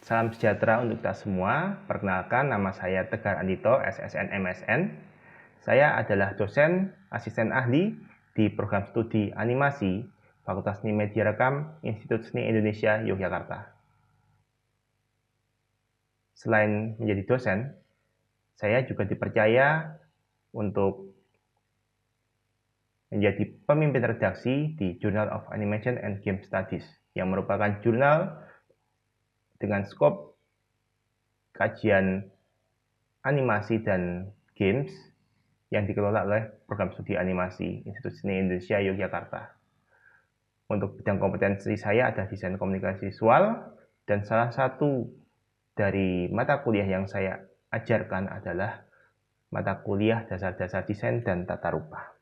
Salam sejahtera untuk kita semua. Perkenalkan, nama saya Tegar Andito, SSN MSN. Saya adalah dosen asisten ahli di program studi animasi Fakultas Seni Media Rekam Institut Seni Indonesia Yogyakarta. Selain menjadi dosen, saya juga dipercaya untuk menjadi pemimpin redaksi di Journal of Animation and Game Studies, yang merupakan jurnal dengan skop kajian animasi dan games yang dikelola oleh program studi animasi Institut Seni Indonesia Yogyakarta. Untuk bidang kompetensi saya ada desain komunikasi visual, dan salah satu dari mata kuliah yang saya ajarkan adalah mata kuliah dasar-dasar desain dan tata rupa.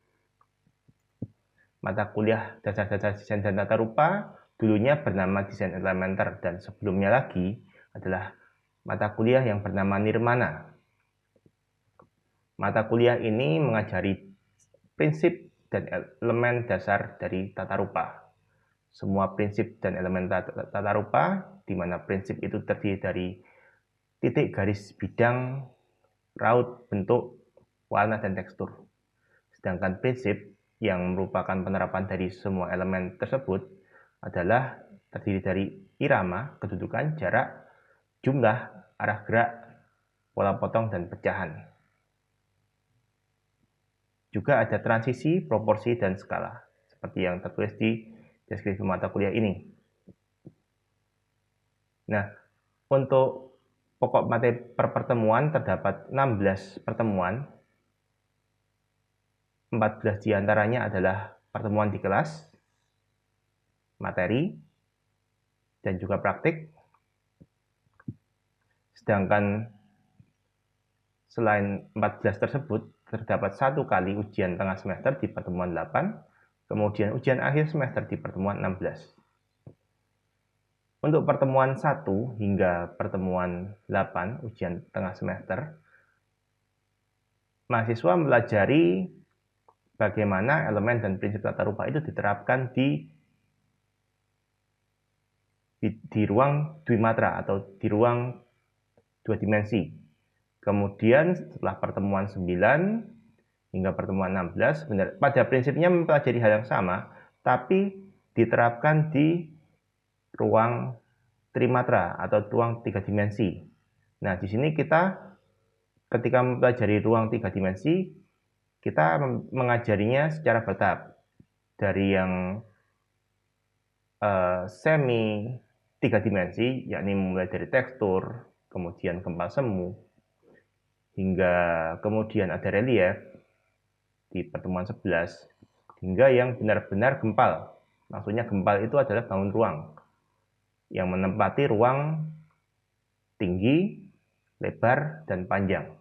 Mata kuliah dasar-dasar desain dan tata rupa dulunya bernama desain elementer, dan sebelumnya lagi adalah mata kuliah yang bernama Nirmana. Mata kuliah ini mengajari prinsip dan elemen dasar dari tata rupa. Semua prinsip dan elemen tata rupa, di mana prinsip itu terdiri dari titik, garis, bidang, raut, bentuk, warna, dan tekstur. Sedangkan prinsip yang merupakan penerapan dari semua elemen tersebut adalah terdiri dari irama, kedudukan, jarak, jumlah, arah gerak, pola potong, dan pecahan. Juga ada transisi, proporsi, dan skala, seperti yang tertulis di deskripsi mata kuliah ini. Nah, untuk pokok materi per pertemuan terdapat 16 pertemuan. 14 diantaranya adalah pertemuan di kelas, materi, dan juga praktik. Sedangkan selain 14 tersebut, terdapat 1 kali ujian tengah semester di pertemuan 8, kemudian ujian akhir semester di pertemuan 16. Untuk pertemuan 1 hingga pertemuan 8, ujian tengah semester, mahasiswa mempelajari bagaimana elemen dan prinsip tata rupa itu diterapkan di ruang dwimatra atau di ruang 2 dimensi. Kemudian setelah pertemuan 9 hingga pertemuan 16, pada prinsipnya mempelajari hal yang sama, tapi diterapkan di ruang trimatra atau ruang 3 dimensi. Nah, di sini kita ketika mempelajari ruang 3 dimensi, kita mengajarinya secara bertahap. Dari yang semi 3 dimensi, yakni mulai dari tekstur, kemudian gempal semu, hingga kemudian ada relief di pertemuan 11, hingga yang benar-benar gempal. Maksudnya gempal itu adalah bangun ruang, yang menempati ruang tinggi, lebar, dan panjang.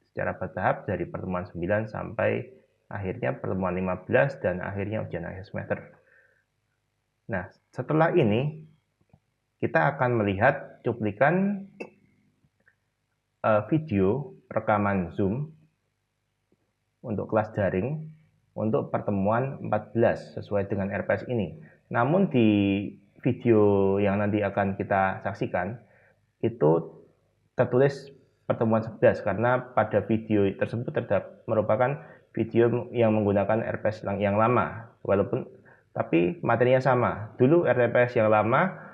Secara bertahap dari pertemuan 9 sampai akhirnya pertemuan 15 dan akhirnya ujian akhir semester. Nah, setelah ini kita akan melihat cuplikan video rekaman Zoom untuk kelas daring untuk pertemuan 14 sesuai dengan RPS ini. Namun di video yang nanti akan kita saksikan itu tertulis pertemuan 11 karena pada video tersebut merupakan video yang menggunakan RPS yang lama, tapi materinya sama. Dulu RPS yang lama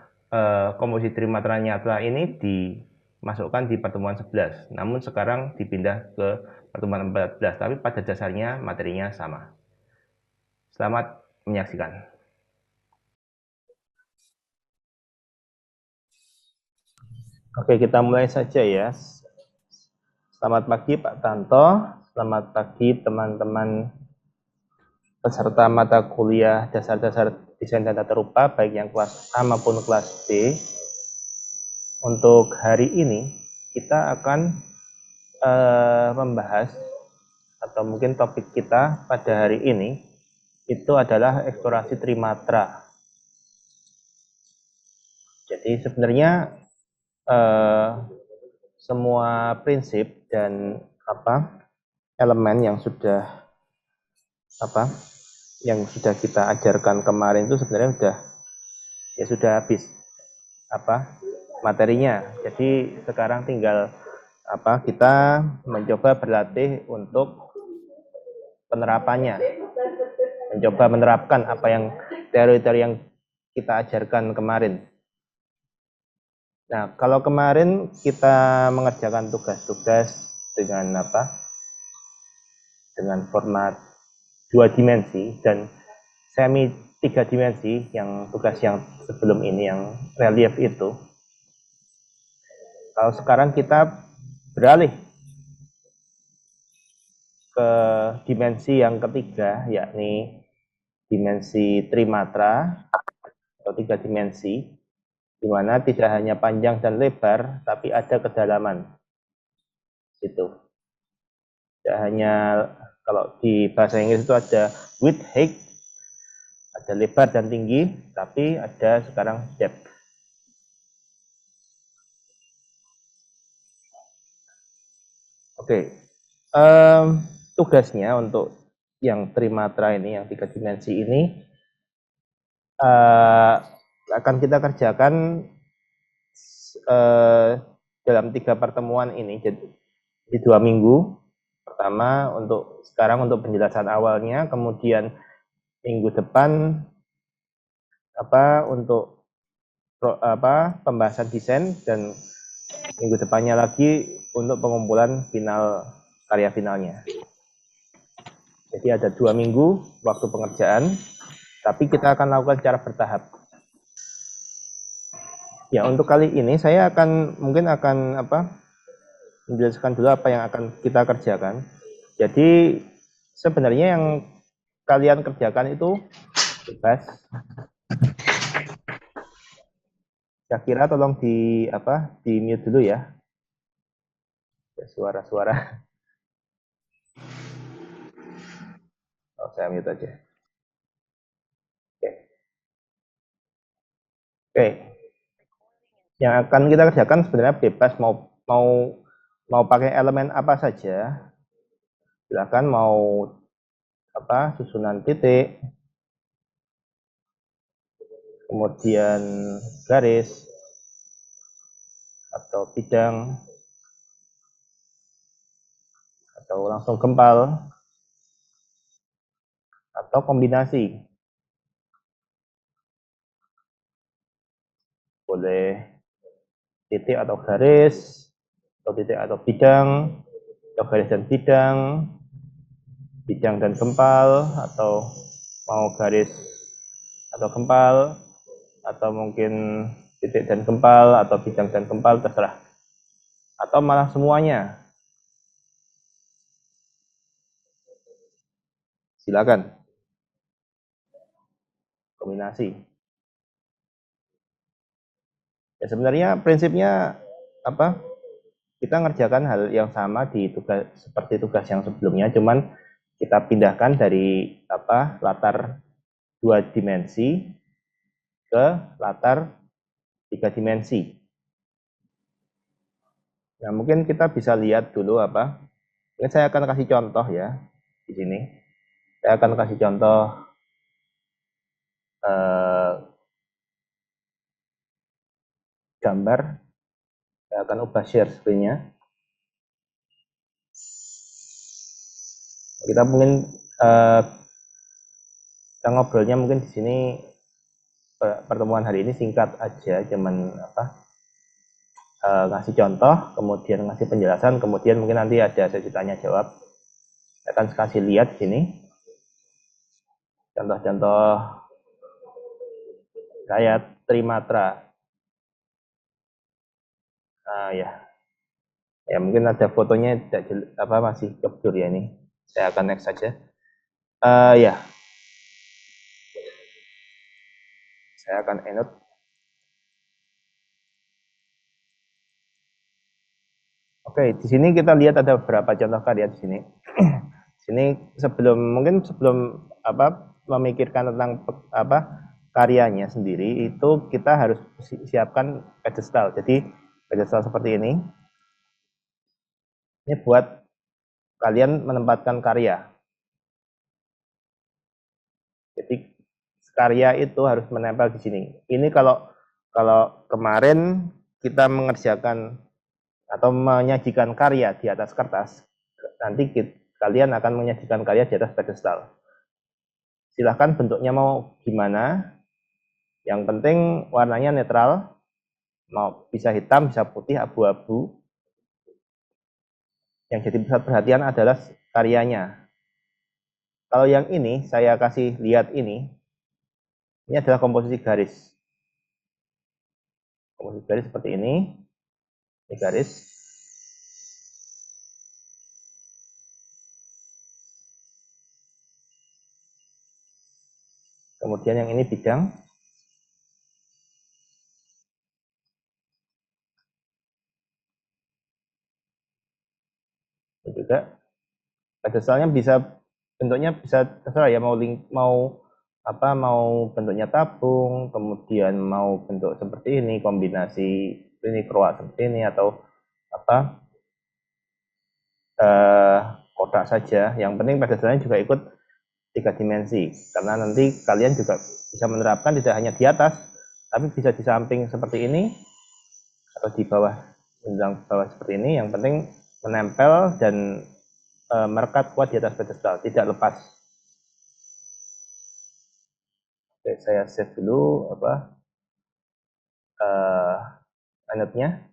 komposisi trimatra nyata ini dimasukkan di pertemuan 11, namun sekarang dipindah ke pertemuan 14, tapi pada dasarnya materinya sama. Selamat menyaksikan. Oke, kita mulai saja ya. Selamat pagi Pak Tanto, selamat pagi teman-teman peserta mata kuliah dasar-dasar desain dan tata rupa, baik yang kelas A maupun kelas B. Untuk hari ini kita akan membahas, atau mungkin topik kita pada hari ini itu adalah eksplorasi trimatra. Jadi sebenarnya semua prinsip dan elemen yang sudah kita ajarkan kemarin itu sebenarnya sudah habis. materinya. Jadi sekarang tinggal kita mencoba berlatih untuk penerapannya, mencoba menerapkan apa yang teori-teori yang kita ajarkan kemarin. Nah, kalau kemarin kita mengerjakan tugas-tugas dengan dengan format 2 dimensi dan semi 3 dimensi, yang tugas yang sebelum ini yang relief itu. Kalau sekarang kita beralih ke dimensi yang ketiga, yakni dimensi trimatra atau 3 dimensi, di mana tidak hanya panjang dan lebar, tapi ada kedalaman. Itu. Tidak hanya, kalau di bahasa Inggris itu ada width, height, ada lebar dan tinggi, tapi ada sekarang depth. Oke, tugasnya untuk yang trimatra ini, yang 3 dimensi ini, akan kita kerjakan dalam 3 pertemuan ini, jadi di 2 minggu. Pertama sekarang untuk penjelasan awalnya, kemudian minggu depan untuk pembahasan desain, dan minggu depannya lagi untuk pengumpulan karya finalnya. Jadi ada 2 minggu waktu pengerjaan, tapi kita akan lakukan secara bertahap. Ya, untuk kali ini saya mungkin akan menjelaskan dulu apa yang akan kita kerjakan. Jadi sebenarnya yang kalian kerjakan itu bebas. Saya kira tolong di mute dulu ya. Suara-suara. Oh, saya mute aja. Oke. Oke. Yang akan kita kerjakan sebenarnya bebas, mau pakai elemen apa saja. Silakan, mau susunan titik, kemudian garis, atau bidang, atau langsung gempal, atau kombinasi. Boleh titik atau garis, atau titik atau bidang, atau garis dan bidang dan gempal, atau mau garis atau gempal, atau mungkin titik dan gempal, atau bidang dan gempal, terserah. Atau malah semuanya. Silakan. Kombinasi. Ya, sebenarnya prinsipnya kita ngerjakan hal yang sama seperti tugas yang sebelumnya, cuman kita pindahkan dari latar 2 dimensi ke latar 3 dimensi. Nah, mungkin kita bisa lihat dulu ini saya akan kasih contoh ya di sini. Saya akan kasih contoh gambar. Saya akan ubah share screen-nya. Kita mungkin kita ngobrolnya mungkin di sini pertemuan hari ini singkat aja, cuman ngasih contoh, kemudian ngasih penjelasan, kemudian mungkin nanti ada sesi tanya jawab. Saya akan kasih lihat di sini contoh-contoh kayak trimatra. Ya mungkin ada fotonya masih capture ya ini. Saya akan next saja. Ya, saya akan end. Oke, di sini kita lihat ada beberapa contoh karya di sini. Sini sebelum memikirkan tentang karyanya sendiri, itu kita harus siapkan pedestal. Jadi pedestal seperti ini buat kalian menempatkan karya. Jadi karya itu harus menempel di sini. Ini kalau Kalau kemarin kita mengerjakan atau menyajikan karya di atas kertas, nanti kalian akan menyajikan karya di atas pedestal. Silahkan bentuknya mau gimana, yang penting warnanya netral, mau bisa hitam, bisa putih, abu-abu. Yang jadi pusat perhatian adalah karyanya. Kalau yang ini, saya kasih lihat ini adalah komposisi garis. Komposisi garis seperti ini garis. Kemudian yang ini bidang. Ini juga pedesalnya bisa bentuknya bisa terserah ya, mau bentuknya tabung, kemudian mau bentuk seperti ini, kombinasi ini keruak seperti ini, atau kotak saja. Yang penting pedesalnya juga ikut 3 dimensi, karena nanti kalian juga bisa menerapkan tidak hanya di atas, tapi bisa di samping seperti ini atau di bawah, menjelang bawah seperti ini. Yang penting menempel dan merekat kuat di atas pedestal, tidak lepas. Oke, saya save dulu anetnya.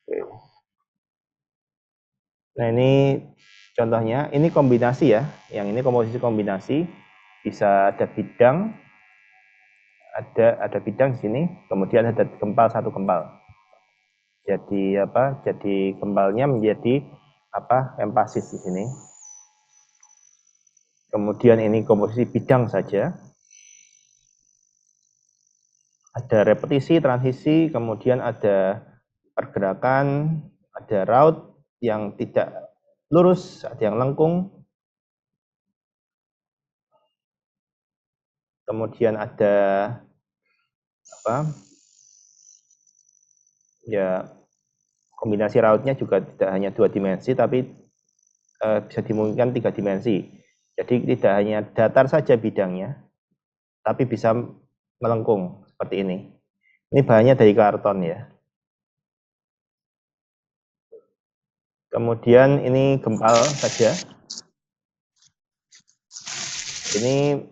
Oke. Nah, ini contohnya, ini kombinasi ya. Yang ini komposisi kombinasi, bisa ada bidang, ada bidang di sini, kemudian ada gempal, satu gempal. Jadi Jadi gempalnya menjadi empasis di sini. Kemudian ini komposisi bidang saja. Ada repetisi, transisi, kemudian ada pergerakan, ada raut yang tidak lurus, ada yang lengkung. Kemudian ada kombinasi rautnya juga tidak hanya 2 dimensi, tapi bisa dimungkinkan 3 dimensi. Jadi tidak hanya datar saja bidangnya, tapi bisa melengkung seperti ini. Ini bahannya dari karton ya. Kemudian ini gempal saja. Ini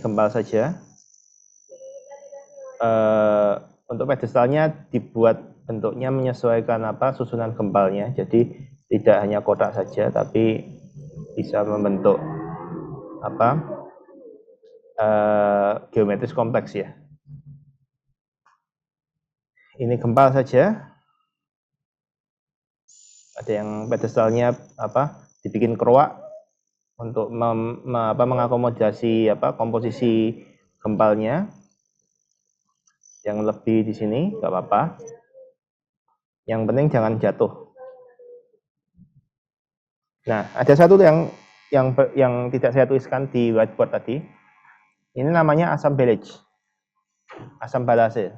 gempal saja. Untuk pedestalnya dibuat bentuknya menyesuaikan susunan gempalnya. Jadi tidak hanya kotak saja, tapi bisa membentuk geometris kompleks ya. Ini gempal saja. Ada yang pedestalnya dibikin keruak untuk mengakomodasi komposisi gempalnya. Yang lebih di sini nggak apa-apa. Yang penting jangan jatuh. Nah, ada satu yang tidak saya tuliskan di whiteboard tadi. Ini namanya asam belage, asam balase.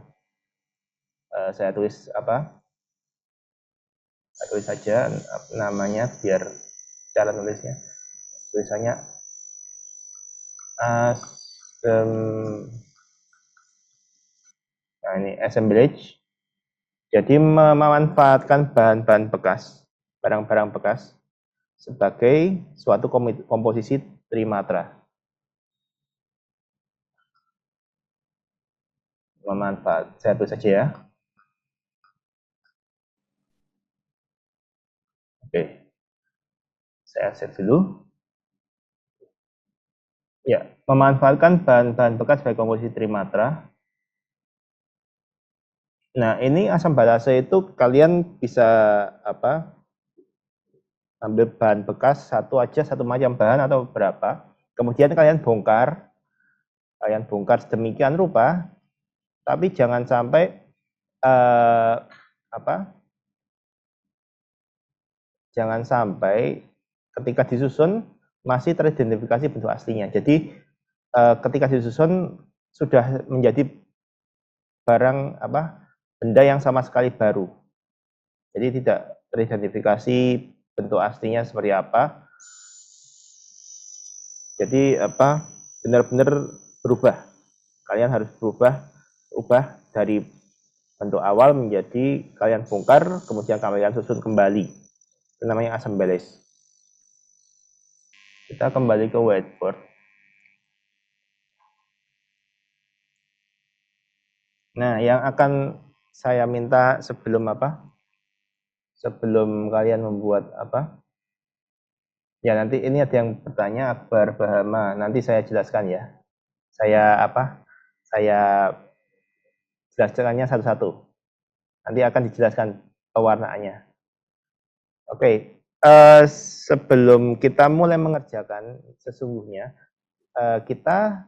Saya tulis Saya tulis saja namanya biar cara nulisnya. Tulisannya asam. Nah, ini assemblage. Jadi memanfaatkan bahan-bahan bekas, barang-barang bekas sebagai suatu komposisi trimatra. Memanfaat. Saya tulis saja ya. Oke. Saya save dulu. Ya, memanfaatkan bahan-bahan bekas sebagai komposisi trimatra. Nah, ini asam balase itu kalian bisa ambil bahan bekas satu macam bahan atau berapa. Kemudian kalian bongkar sedemikian rupa, tapi jangan sampai jangan sampai ketika disusun masih teridentifikasi bentuk aslinya. Jadi ketika disusun sudah menjadi barang benda yang sama sekali baru. Jadi teridentifikasi bentuk aslinya seperti apa. Jadi benar-benar berubah. Kalian harus ubah dari bentuk awal menjadi kalian bongkar, kemudian kalian susun kembali. Itu namanya assemblage. Kita kembali ke whiteboard. Nah, yang akan saya minta sebelum kalian membuat ya nanti ini ada yang bertanya Akbar Bahama, nanti saya jelaskan ya. Saya jelaskannya satu-satu. Nanti akan dijelaskan pewarnaannya. Oke, sebelum kita mulai mengerjakan sesungguhnya kita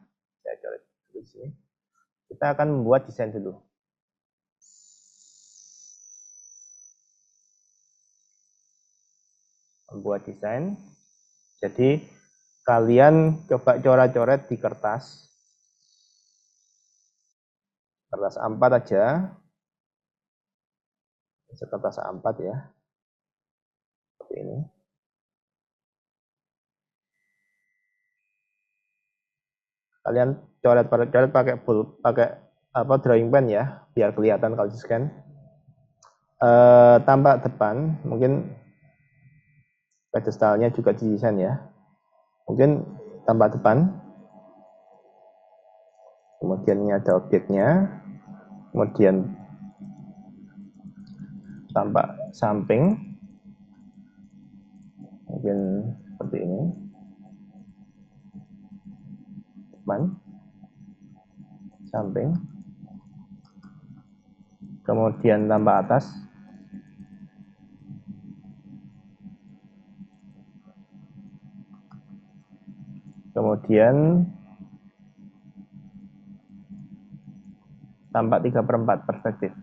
akan membuat desain dulu. Membuat desain. Jadi kalian coba coret-coret di kertas A4 aja, kertas A4 ya, seperti ini. Kalian coret pakai drawing pen ya, biar kelihatan kalau di scan. Tampak depan, mungkin pedestalnya juga didesain ya. Mungkin tampak depan, kemudian ini ada objeknya, kemudian tampak samping, mungkin seperti ini, depan, samping, kemudian tampak atas, kemudian tampak 3/4 perspektif.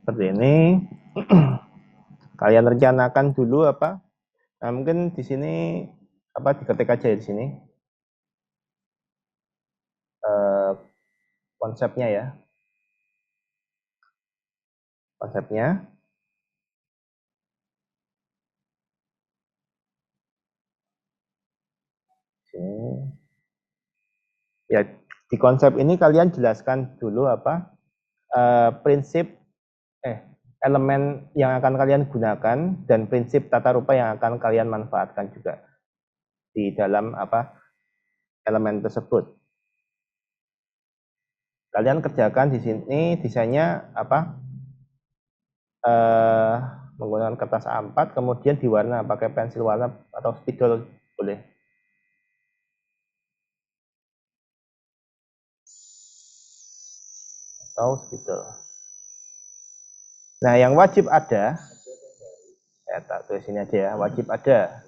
Seperti ini. Kalian rencanakan dulu Nah, mungkin di sini diketik aja di sini. Konsepnya ya. Konsepnya. Sini. Ya, di konsep ini kalian jelaskan dulu prinsip elemen yang akan kalian gunakan dan prinsip tata rupa yang akan kalian manfaatkan juga di dalam elemen tersebut. Kalian kerjakan di sini desainnya menggunakan kertas A4, kemudian diwarna pakai pensil warna atau spidol boleh. Atau spidol. Nah, yang wajib ada, saya tak tulis sini aja ya, wajib ada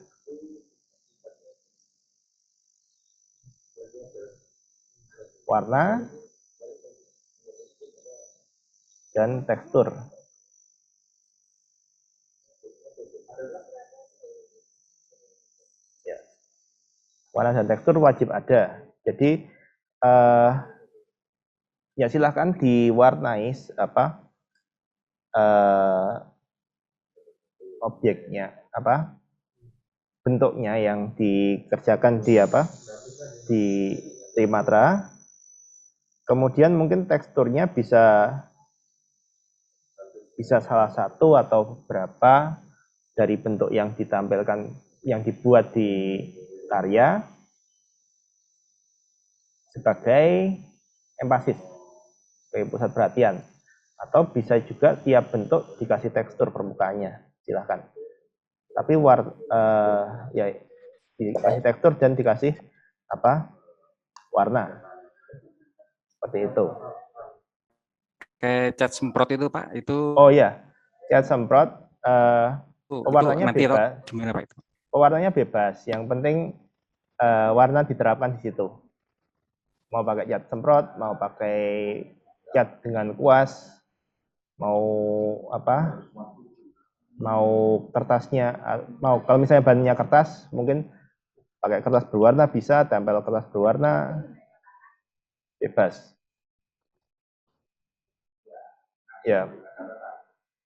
warna dan tekstur. Ya. Warna dan tekstur wajib ada. Jadi ya silahkan diwarnai objeknya bentuknya yang dikerjakan di Trimatra. Kemudian mungkin teksturnya bisa salah satu atau beberapa dari bentuk yang ditampilkan, yang dibuat di karya sebagai empasis, sebagai pusat perhatian. Atau bisa juga tiap bentuk dikasih tekstur permukaannya, silahkan. Tapi ya dikasih tekstur dan dikasih warna, seperti itu. Kayak cat semprot itu Pak, itu. Oh ya, cat semprot. Pewarnanya bebas. Gimana Pak itu? Pewarnanya bebas. Yang penting warna diterapkan di situ. Mau pakai cat semprot, mau pakai cat dengan kuas, mau mau kertasnya, kalau misalnya bahannya kertas, mungkin Pakai kertas berwarna bisa, tempel kertas berwarna bebas. Ya,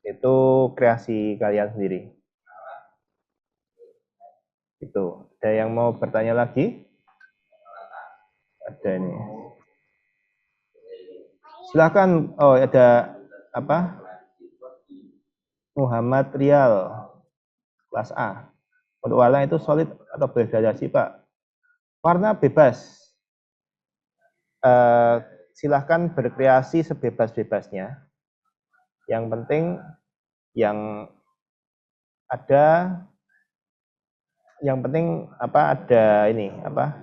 itu kreasi kalian sendiri. Itu. Ada yang mau bertanya lagi? Ada ini. Silakan. Oh, ada apa? Muhammad Rial, kelas A. Untuk warna itu solid atau bergradasi, Pak? Warna bebas. Silahkan berkreasi sebebas-bebasnya. Yang penting yang ada, yang penting apa, ada ini apa,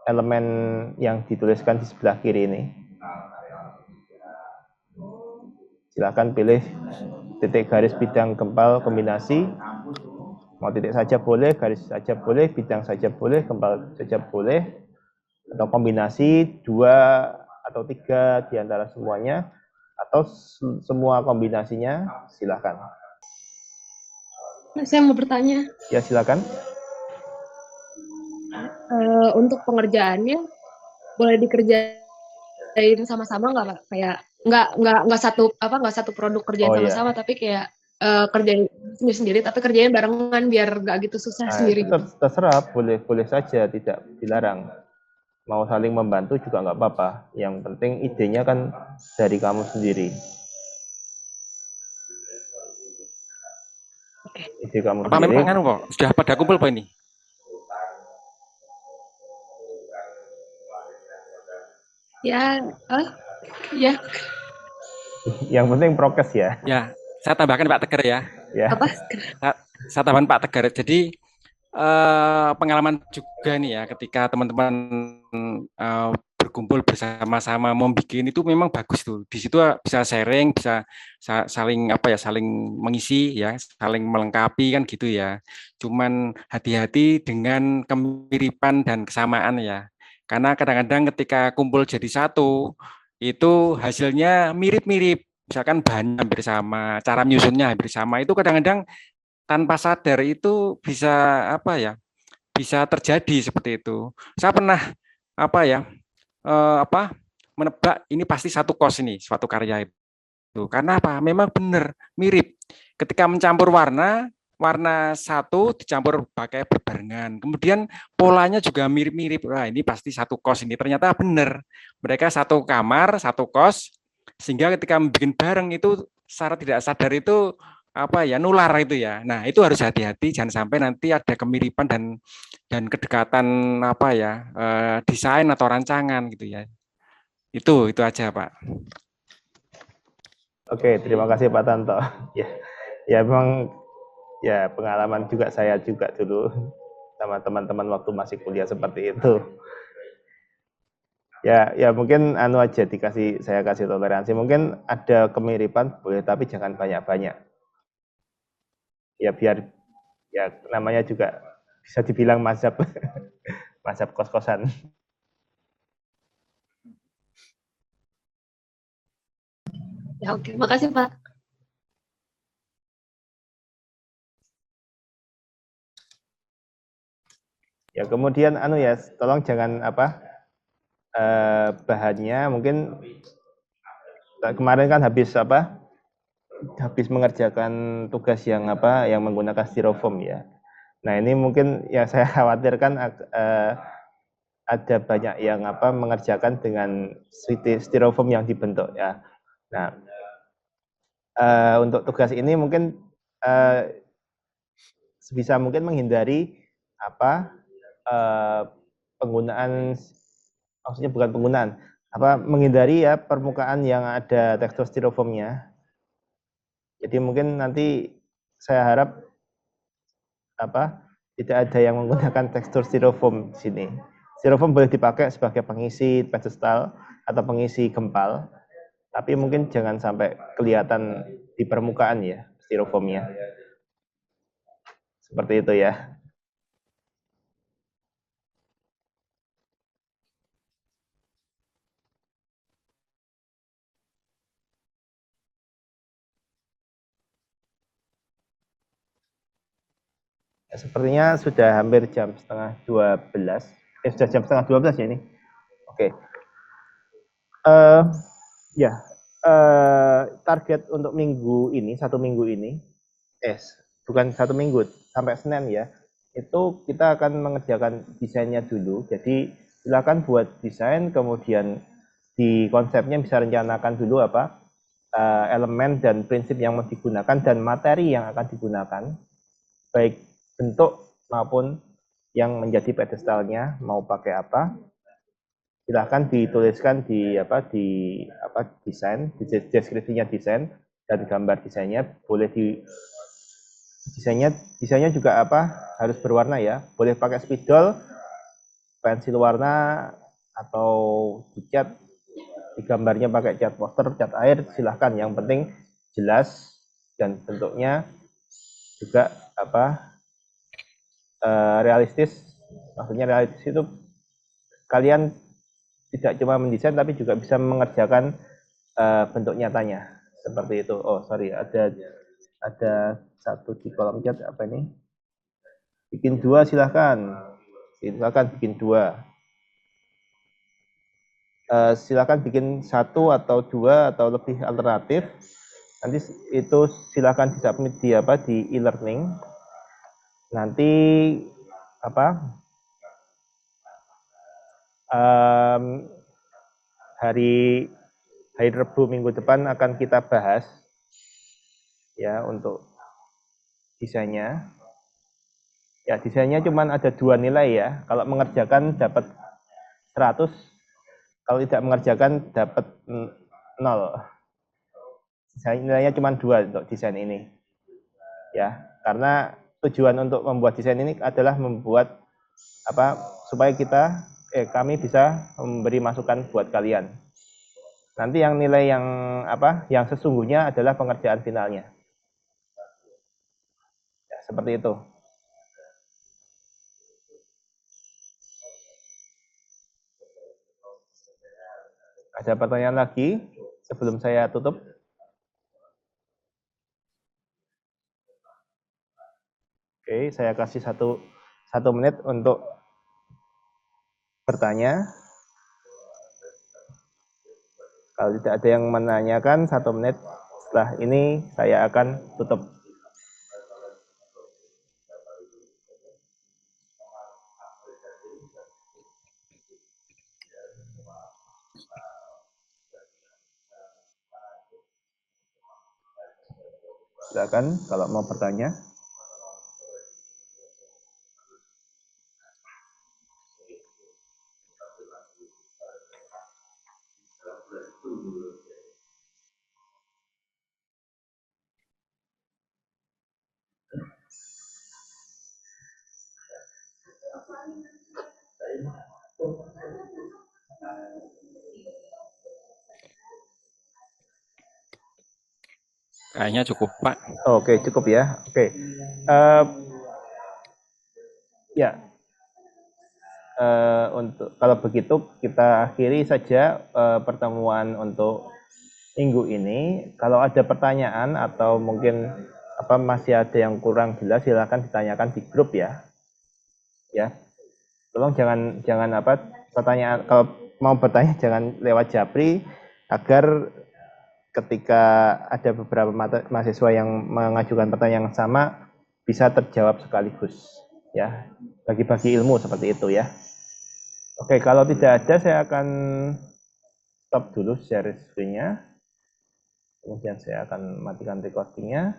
elemen yang dituliskan di sebelah kiri ini. Silahkan pilih titik garis bidang gempal kombinasi. Mau titik saja boleh, garis saja boleh, bidang saja boleh, gempal saja boleh, atau kombinasi 2 atau 3 di antara semuanya, atau semua kombinasinya, silakan. Saya mau bertanya. Ya, silakan. Untuk pengerjaannya boleh dikerjain sama-sama nggak, Pak? Kayak nggak satu produk kerjain sama-sama, tapi kayak kerjain sendiri, tapi kerjain barengan biar nggak gitu susah sendiri. Itu terserah, boleh saja, tidak dilarang. Mau saling membantu juga nggak apa-apa. Yang penting idenya kan dari kamu sendiri. Ide kamu Apa sendiri. memang Pak, sudah pada kumpul Pak ini? Ya, ya. Yang penting prokes ya. Ya, saya tambahkan Pak Tegar ya. Ya. Apa? Saya tambahkan Pak Tegar. Jadi pengalaman juga nih ya, ketika teman-teman berkumpul bersama-sama membuat itu memang bagus tuh. Di situ bisa sharing, bisa saling apa ya, saling mengisi ya, saling melengkapi kan gitu ya. Cuman hati-hati dengan kemiripan dan kesamaan ya. Karena kadang-kadang ketika kumpul jadi satu, itu hasilnya mirip-mirip. Misalkan bahannya hampir sama, cara menyusunnya hampir sama. Itu kadang-kadang tanpa sadar itu bisa apa ya, bisa terjadi seperti itu. Saya pernah apa ya, menebak ini pasti satu kos ini, suatu karya itu. Karena apa? Memang benar mirip. Ketika mencampur warna, warna satu dicampur pakai berbarengan. Kemudian polanya juga mirip-mirip. Wah, ini pasti satu kos ini. Ternyata benar. Mereka satu kamar, satu kos, sehingga ketika bikin bareng itu secara tidak sadar itu apa ya, nular itu ya. Nah, itu harus hati-hati jangan sampai nanti ada kemiripan dan kedekatan apa ya, desain atau rancangan gitu ya. Itu aja, Pak. Oke, terima kasih Pak Tanto. Ya, ya memang ya pengalaman juga saya juga dulu sama teman-teman waktu masih kuliah seperti itu. Ya mungkin anu aja saya kasih toleransi. Mungkin ada kemiripan boleh, tapi jangan banyak-banyak. Ya biar ya namanya juga bisa dibilang mazhab mazhab kos-kosan. Ya, oke. Makasih, Pak. Ya kemudian anu ya, tolong jangan apa, bahannya mungkin kemarin kan habis mengerjakan tugas yang yang menggunakan styrofoam ya. Nah ini mungkin yang saya khawatirkan ada banyak yang mengerjakan dengan styrofoam yang dibentuk ya. Nah untuk tugas ini mungkin sebisa mungkin menghindari penggunaan, maksudnya bukan penggunaan, menghindari ya permukaan yang ada tekstur styrofoamnya. Jadi mungkin nanti saya harap tidak ada yang menggunakan tekstur styrofoam di sini. Styrofoam boleh dipakai sebagai pengisi pedestal atau pengisi gempal, tapi mungkin jangan sampai kelihatan di permukaan ya styrofoamnya. Seperti itu ya. sepertinya sudah hampir jam setengah 12. Sudah jam setengah 12 ya ini. Oke. Ya, target untuk minggu ini, satu minggu ini, bukan satu minggu, sampai Senin ya, itu kita akan mengerjakan desainnya dulu. Jadi silakan buat desain, kemudian di konsepnya bisa rencanakan dulu apa elemen dan prinsip yang mau digunakan dan materi yang akan digunakan, baik bentuk maupun yang menjadi pedestalnya mau pakai apa. Silahkan dituliskan di desain, di deskripsinya desain dan gambar desainnya. Boleh di desainnya juga harus berwarna ya. Boleh pakai spidol, pensil warna, atau dicat. Di gambarnya pakai cat poster, cat air, silahkan. Yang penting jelas dan bentuknya juga realistis. Maksudnya realistis itu kalian tidak cuma mendesain tapi juga bisa mengerjakan bentuk nyatanya seperti itu. Oh sorry, ada satu di kolom chat apa ini? Bikin dua silahkan bikin dua. Silakan bikin satu atau dua atau lebih alternatif. Nanti itu silakan disubmit di e-learning. Nanti hari Rabu minggu depan akan kita bahas ya untuk desainnya. Ya, desainnya cuma ada 2 nilai ya. Kalau mengerjakan dapat 100, kalau tidak mengerjakan dapat 0. Nilainya cuma 2 untuk desain ini. Ya, karena tujuan untuk membuat desain ini adalah membuat supaya kami bisa memberi masukan buat kalian. Nanti yang nilai yang sesungguhnya adalah pengerjaan finalnya. Ya, seperti itu. Ada pertanyaan lagi sebelum saya tutup? Oke, saya kasih satu menit untuk bertanya. Kalau tidak ada yang menanyakan, 1 menit setelah ini saya akan tutup. Silakan kalau mau bertanya. Kayaknya cukup, Pak. Oke, cukup ya. Oke. Ya. Untuk kalau begitu kita akhiri saja pertemuan untuk minggu ini. Kalau ada pertanyaan atau mungkin masih ada yang kurang jelas, silakan ditanyakan di grup ya. Ya. Tolong jangan pertanyaan, kalau mau bertanya jangan lewat Japri, agar ketika ada beberapa mahasiswa yang mengajukan pertanyaan yang sama bisa terjawab sekaligus ya, bagi-bagi ilmu seperti itu ya. Oke, kalau tidak ada saya akan stop dulu share screen-nya, kemudian saya akan matikan recording-nya.